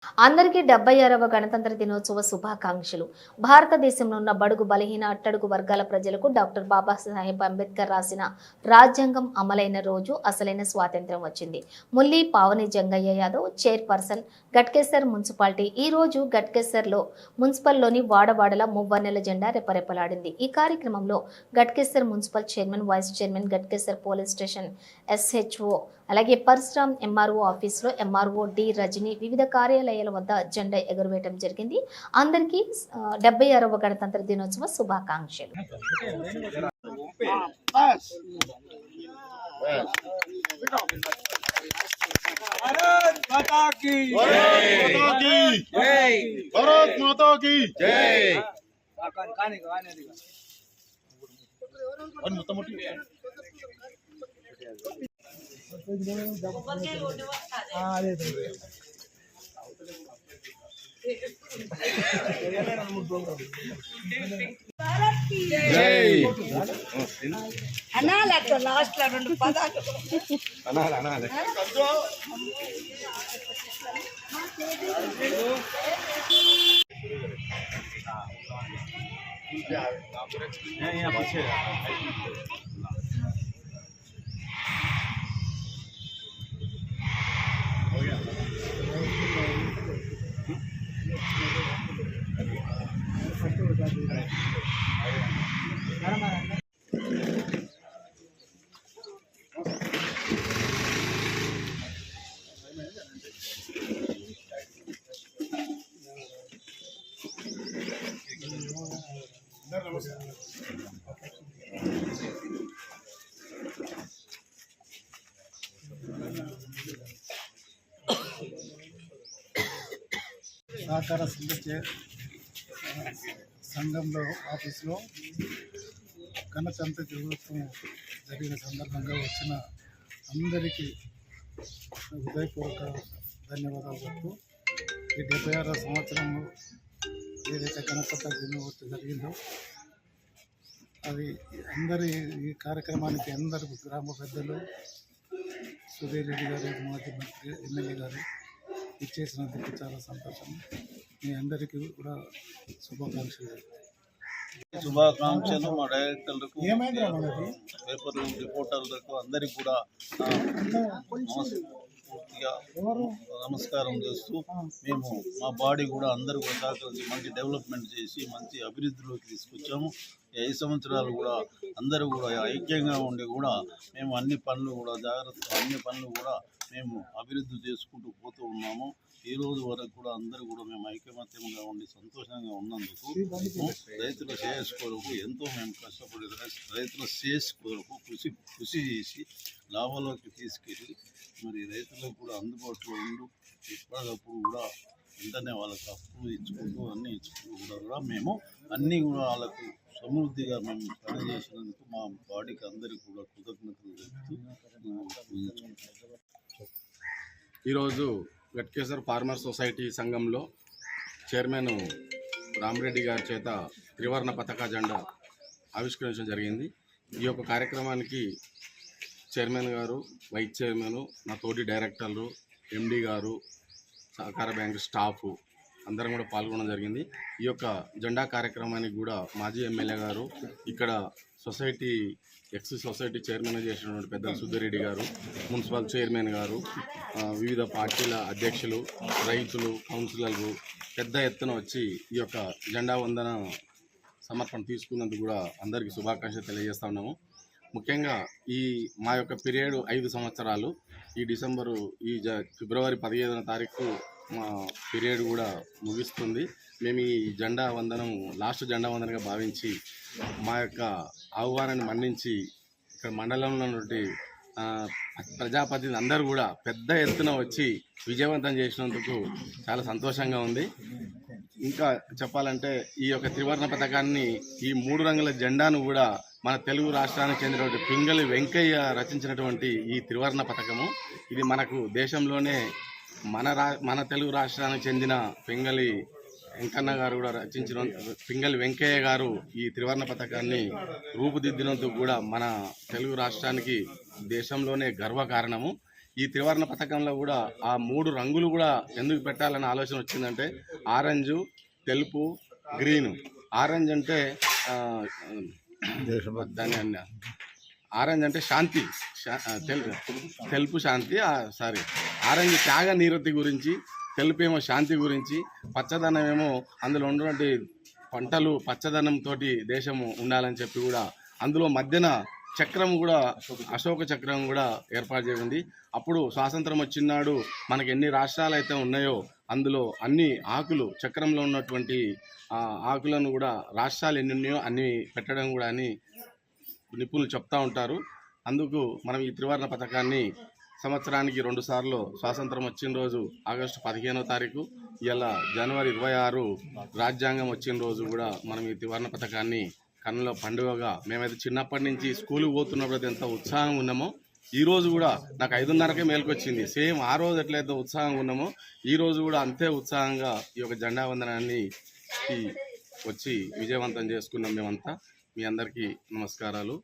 అందరికీ 76వ గణతంత్ర దినోత్సవ శుభాకాంక్షలు. భారతదేశంలో ఉన్న బడుగు బలహీన అట్టడుగు వర్గాల ప్రజలకు డాక్టర్ బాబాసాహెబ్ అంబేద్కర్ రాసిన రాజ్యాంగం అమలైన రోజు అసలైన స్వాతంత్ర్యం వచ్చింది. ముల్లి పావని జంగయ్య యాదవ్, చైర్పర్సన్, గట్కేసర్ మున్సిపాలిటీ. ఈ రోజు గట్కేసర్లో మున్సిపల్లోని వాడవాడల మువ్వన్నెల జెండా రెపరెపలాడింది. ఈ కార్యక్రమంలో Ghatkesar municipal chairman, vice chairman, Ghatkesar police station SHO, అలాగే పరశురాం MRO ఆఫీసులో MRO డి రజని వివిధ కార్యాలయాల వద్ద జెండా ఎగురవేయడం జరిగింది. అందరికీ 76వ గణతంత్ర దినోత్సవ శుభాకాంక్షలు. అనాలట లాస్ట్ లో రెండు పదాలు అనాలి సహకార సంఘంలో ఆఫీసులో గణతంత్ర దినోత్సవం జరిగిన సందర్భంగా వచ్చిన అందరికీ హృదయపూర్వక ధన్యవాదాలు చెప్తూ ఈ 76వ సంవత్సరంలో ఏదైతే గణతంత్ర దినోత్సవం జరిగిందో అది ఈ కార్యక్రమానికి అందరూ గ్రామ పెద్దలు, సుధీర్ రెడ్డి గారు, మాజీ మంత్రి, ఎమ్మెల్యే గారు ఇచ్చేసినందుకు చాలా సంతోషం. మీ అందరికీ కూడా శుభాకాంక్షలు. మా డైరెక్టర్లకు, పేపర్ రిపోర్టర్లకు అందరికీ కూడా నమస్కారం చేస్తూ మేము మా బాడీ కూడా అందరూ కూడా సహకరించి మంచి డెవలప్మెంట్ చేసి మంచి అభివృద్ధిలోకి తీసుకొచ్చాము. 5 సంవత్సరాలు కూడా అందరూ కూడా ఐక్యంగా ఉండి కూడా మేము అన్ని పనులు కూడా మేము అభివృద్ధి చేసుకుంటూ పోతూ ఉన్నాము. ఈ రోజు వరకు కూడా అందరూ కూడా మేము ఐకమత్యంగా ఉండి సంతోషంగా ఉన్నందుకు రైతుల శ్రేయస్సు కొరకు ఎంతో మేము కష్టపడి రైతుల శ్రేయస్సు కొరకు కృషి చేసి లాభాల్లోకి తీసుకెళ్ళి మరి రైతులకు కూడా అందుబాటులో ఉండు ఎప్పటికప్పుడు కూడా వెంటనే వాళ్ళకి అప్పులు ఇచ్చుకుంటూ అన్నీ ఇచ్చుకుంటూ కూడా మేము అన్నీ కూడా వాళ్ళకు సమృద్ధిగా మేము పనిచేసినందుకు మా బాడీకి అందరికీ కూడా కృతజ్ఞతలు చెప్తూ ఈరోజు గట్కేసర్ ఫార్మర్ సొసైటీ సంఘంలో చైర్మన్ రామరెడ్డి గారి చేత త్రివర్ణ పతాక జెండా ఆవిష్కరించడం జరిగింది. ఈ యొక్క కార్యక్రమానికి చైర్మన్ గారు, వైస్ చైర్మన్, నా తోటి డైరెక్టర్లు, MD గారు, సహకార బ్యాంకు స్టాఫ్ అందరం కూడా పాల్గొనడం జరిగింది. ఈ యొక్క జెండా కార్యక్రమానికి కూడా మాజీ ఎమ్మెల్యే గారు, ఇక్కడ సొసైటీ సొసైటీ చైర్మన్ చేసినటువంటి పెద్దలు సుధీరెడ్డి గారు, మున్సిపల్ చైర్మన్ గారు, వివిధ పార్టీల అధ్యక్షులు, రైతులు, కౌన్సిలర్లు పెద్ద ఎత్తున వచ్చి ఈ యొక్క జెండా వందన సమర్పణ తీసుకున్నందుకు కూడా అందరికీ శుభాకాంక్షలు తెలియజేస్తా ఉన్నాము. ముఖ్యంగా మా యొక్క పీరియడ్ 5 సంవత్సరాలు. ఈ ఫిబ్రవరి 15వ తారీఖు మా పీరియడ్ కూడా ముగిస్తుంది. మేము ఈ జెండా వందనం లాస్ట్ జెండా వందనగా భావించి మా యొక్క ఆహ్వానాన్ని మన్నించి ఇక్కడ మండలంలో ఉన్నటువంటి ప్రజాప్రతినిధులు అందరూ కూడా పెద్ద ఎత్తున వచ్చి విజయవంతం చేసినందుకు చాలా సంతోషంగా ఉంది. ఇంకా చెప్పాలంటే ఈ యొక్క త్రివర్ణ పతాకాన్ని, ఈ 3 రంగుల జెండాను కూడా మన తెలుగు రాష్ట్రానికి చెందినటువంటి పింగళి వెంకయ్య రచించినటువంటి ఈ త్రివర్ణ పతాకము ఇది మనకు దేశంలోనే మన తెలుగు రాష్ట్రానికి చెందిన పింగళి వెంకన్న గారు కూడా రచించిన పింగళి వెంకయ్య గారు ఈ త్రివర్ణ పతాకాన్ని రూపుదిద్దినందుకు కూడా మన తెలుగు రాష్ట్రానికి దేశంలోనే గర్వకారణము. ఈ త్రివర్ణ పథకంలో కూడా ఆ 3 రంగులు కూడా ఎందుకు పెట్టాలనే ఆలోచన వచ్చిందంటే ఆరెంజ్, తెలుపు, గ్రీను. ఆరెంజ్ అంటే దాని ఆరెంజ్ అంటే శాంతి, తెలుపు శాంతి, సారీ ఆరెంజ్ త్యాగ నిరతి గురించి, తెలుపు ఏమో శాంతి గురించి, పచ్చదనం ఏమో అందులో ఉన్నటువంటి పంటలు పచ్చదనంతో దేశము ఉండాలని చెప్పి కూడా అందులో మధ్యన చక్రం కూడా అశోక చక్రం కూడా ఏర్పాటు చేయండి. అప్పుడు స్వాతంత్రం వచ్చినాడు మనకి ఎన్ని రాష్ట్రాలు అయితే ఉన్నాయో అందులో అన్ని ఆకులు చక్రంలో ఉన్నటువంటి ఆకులను కూడా రాష్ట్రాలు ఎన్ని ఉన్నాయో అన్ని పెట్టడం కూడా అని నిపుణులు చెప్తా ఉంటారు. అందుకు మనం ఈ త్రివర్ణ పథకాన్ని సంవత్సరానికి 2 సార్లు స్వాతంత్రం వచ్చిన రోజు ఆగస్టు 15వ తారీఖు, ఇలా జనవరి 26 రాజ్యాంగం వచ్చిన రోజు కూడా మనం ఈ త్రివర్ణ పథకాన్ని కన్నుల పండుగగా మేమైతే చిన్నప్పటి నుంచి స్కూల్కి పోతున్నప్పుడు ఎంత ఉత్సాహంగా ఉన్నామో ఈ రోజు కూడా నాకు 5:30కే మేలుకొచ్చింది. సేమ్ ఆ రోజు ఎట్లయితే ఉత్సాహంగా ఉన్నామో ఈ రోజు కూడా అంతే ఉత్సాహంగా ఈ యొక్క జెండా వందనాన్ని వచ్చి విజయవంతం చేసుకున్నాం మేమంతా. మీ అందరికీ నమస్కారాలు.